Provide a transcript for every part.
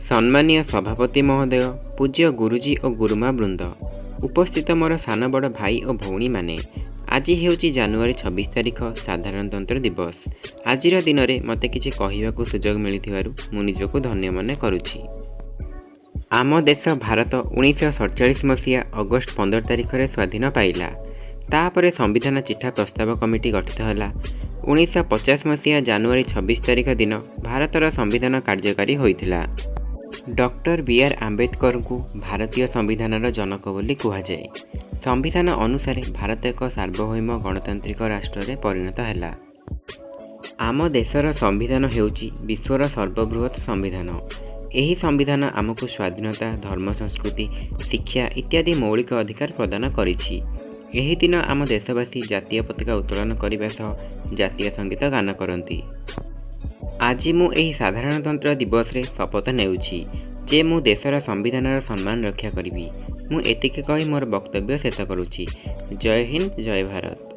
सम्मानीय सभापति महोदय, पूज्य गुरुजी और गुरुमा वृंद, उपस्थित मोर सान बड़ भाई और भौणी माने, आज हेउची जानुआरी 26 तारिख साधारणतंत्र दिवस। आजिर दिन में मते किछि कहिबाकु सुजोग मिलिथिबारु मु निजकु धन्य मने करुछि। आम देश भारत 1947 मसीहा अगस्ट 15 तारिख रे स्वाधीन पाइला। तापरे संविधान चिठा प्रस्ताव कमिटी गठित होला। 1950 मसीहा जानुआरी 26 तारिख दिन भारतर संविधान कार्यकारी होइथिला। Doctor B R. आंबेडकर को भारतीय संविधानर जनक बोली कहुए। संविधान अनुसार भारत एक सार्वभौम गणतांत्रिक राष्ट्र रे परिणत हैला। आम देशर संविधान हेउची विश्वर सर्वबृहत संविधान। एही संविधान आमको स्वाधीनता, धर्म, संस्कृति, शिक्षा इत्यादि मौलिक अधिकार प्रदान करिछि। एही दिन आम देशवासी जातीय पताका उत्तोलन करने सह जातीय संगीत गान करती। आज मु एही साधारणतंत्र दिवस रे शपथ नेउछि जे मु देशर संविधानर सम्मान रक्षा करिबी। मु एतिके कहि मोर वक्तव्य शेष करुछि। जय हिंद, जय भारत।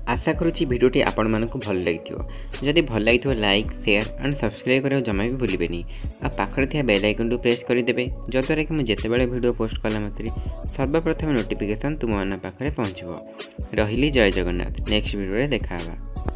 आशा करुछि भिडियोटी आपण मानकु भल लागिथिबो। जदि भल लागिथिबो लाइक, शेयर एंड सब्सक्राइब करियो जमा भी भूलिबेनी। आ पाखरे थिया बेल आइकन टू प्रेस करि देबे जतरे कि मु जेतेबेले वीडियो पोस्ट कला मात्रे सर्वप्रथम नोटिफिकेशन तुम मान पाखरे पहुंचबो। रहिली जय जगन्नाथ। नेक्स्ट वीडियो रे देखा हबा।